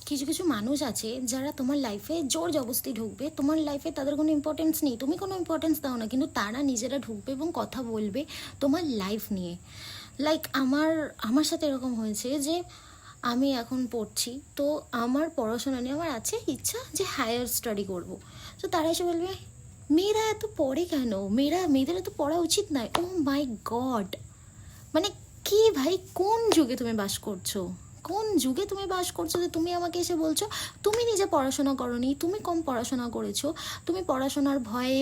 কিছু কিছু মানুষ আছে যারা তোমার লাইফে জোর জবরদস্তি ঢুকবে, তোমার লাইফে তাদের কোনো ইম্পর্টেন্স নেই, তুমি কোনো ইম্পর্টেন্স দাও না, কিন্তু তারা নিজেরা ঢুকবে এবং কথা বলবে তোমার লাইফ নিয়ে। লাইক আমার আমার সাথে এরকম হয়েছে যে আমি এখন পড়ছি, তো আমার পড়াশোনা নিয়ে আমার আছে ইচ্ছা যে হায়ার স্টাডি করব। তো তারা এসে বলবে মেয়েরা এত পড়ে কেন, মেয়েদের এত পড়া উচিত নয়। ও মাই গড, মানে কি ভাই, কোন যুগে তুমি বাস করছো, কোন যুগে তুমি বাস করছো যে তুমি আমাকে এসে বলছো তুমি নিজে পড়াশোনা করোনি, তুমি কম পড়াশোনা করেছো, তুমি পড়াশোনার ভয়ে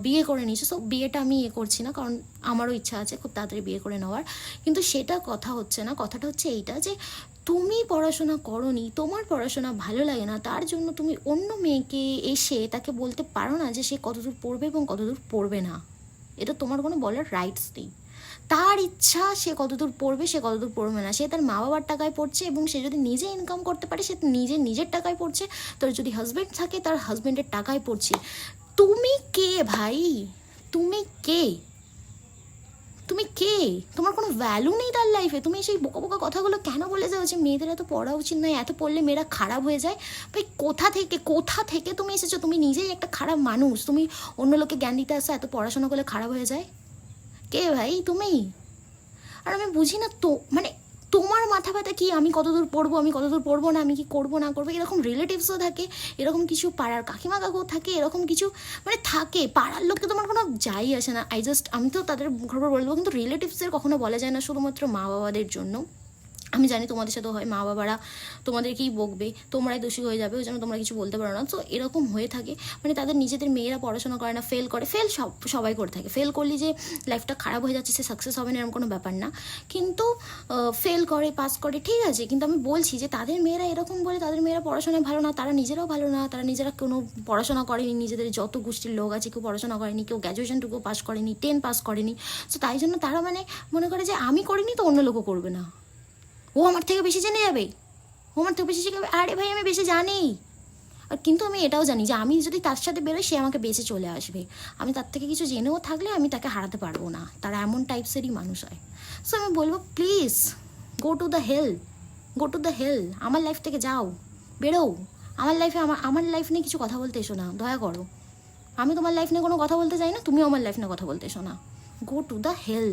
বিয়ে করে নিয়েছো। সো বিয়েটা আমি করছি না, কারণ আমারও ইচ্ছা আছে খুব তাড়াতাড়ি বিয়ে করে নেওয়ার, কিন্তু সেটা কথা হচ্ছে না। কথাটা হচ্ছে এইটা যে তুমি পড়াশোনা করোনি, তোমার পড়াশোনা ভালো লাগে না, তার জন্য তুমি অন্য মেয়েকে এসে তাকে বলতে পারো না যে সে কতদূর পড়বে এবং কতদূর পড়বে না। এটা তোমার কোনো বলার রাইটস নেই। তার ইচ্ছা সে কতদূর পড়বে, সে কতদূর পড়বে না। সে তার মা বাবার টাকায় পড়ছে এবং সে যদি নিজে ইনকাম করতে পারে সে নিজের টাকায় পড়ছে। তোর যদি হাজব্যান্ড থাকে তার হাজব্যান্ডের টাকায় পড়ছে। তুমি কে ভাই, তুমি কে, তুমি কে? তোমার কোনো ভ্যালু নেই তার লাইফে। তুমি সেই বোকা বোকা কথাগুলো কেন বলে যাও যে মেয়েদের এত পড়া উচিত নয়, এত পড়লে মেয়েরা খারাপ হয়ে যায়? ভাই কোথা থেকে তুমি এসেছো? তুমি নিজেই একটা খারাপ মানুষ, তুমি অন্য লোকে জ্ঞান দিতে আসছো এত পড়াশোনা করলে খারাপ হয়ে যায়। কে ভাই তুমি? আর আমি বুঝি না তো, মানে তোমার মাথা ব্যথা কি আমি কতদূর পড়বো, আমি কতদূর পড়বো না, আমি কি করবো না করবো, এরকম রিলেটিভসও থাকে, এরকম কিছু পাড়ার কাকিমা কাকু থাকে, এরকম কিছু মানে থাকে। পাড়ার লোককে তোমার কোনো যাই আসে না। আমি তো তাদের খবর বলবো, কিন্তু রিলেটিভসের কখনো বলা যায় না, শুধুমাত্র মা বাবাদের জন্য। আমি জানি তোমাদের সাথে হয়, মা বাবারা তোমাদেরকেই বকবে, তোমরাই দোষী হয়ে যাবে, ওই জন্য তোমরা কিছু বলতে পারো না। তো এরকম হয়ে থাকে, মানে তাদের নিজেদের মেয়েরা পড়াশোনা করে না, ফেল করে, সবাই করে থাকে। ফেল করলে যে লাইফটা খারাপ হয়ে যাচ্ছে, সে সাকসেস হবে না এরকম কোনো ব্যাপার না, কিন্তু ফেল করে পাস করে ঠিক আছে। কিন্তু আমি বলছি যে তাদের মেয়েরা এরকম বলে তাদের মেয়েরা পড়াশোনায় ভালো না, তারা নিজেরাও ভালো না, তারা নিজেরা কোনো পড়াশোনা করেনি, নিজেদের যত গোষ্ঠীর লোক আছে কেউ পড়াশোনা করেনি, কেউ গ্র্যাজুয়েশনটুকু পাস করেনি, 10 পাস করেনি। তো তাই জন্য তারা মানে মনে করে যে আমি করিনি তো অন্য লোকও করবে না, ও আমার থেকে বেশি জেনে যাবে, ও আমার থেকে বেশি শিখাবে। আরে ভাই আমি বেশি জানি, আর কিন্তু আমি এটাও জানি যে আমি যদি তার সাথে বেরোই সে আমাকে বেঁচে চলে আসবে। আমি তার থেকে কিছু জেনেও থাকলে আমি তাকে হারাতে পারবো না, তারা এমন টাইপসেরই মানুষ হয়। সো আমি বলবো please go to the hell, go to the hell. আমার লাইফ থেকে যাও, বেরো। আমার লাইফে আমার লাইফ নিয়ে কিছু কথা বলতে এসো না, দয়া করো। আমি তোমার লাইফ নিয়ে কোনো কথা বলতে চাই না, তুমিও আমার লাইফ নিয়ে কথা বলতে এসো না। Go to the hell.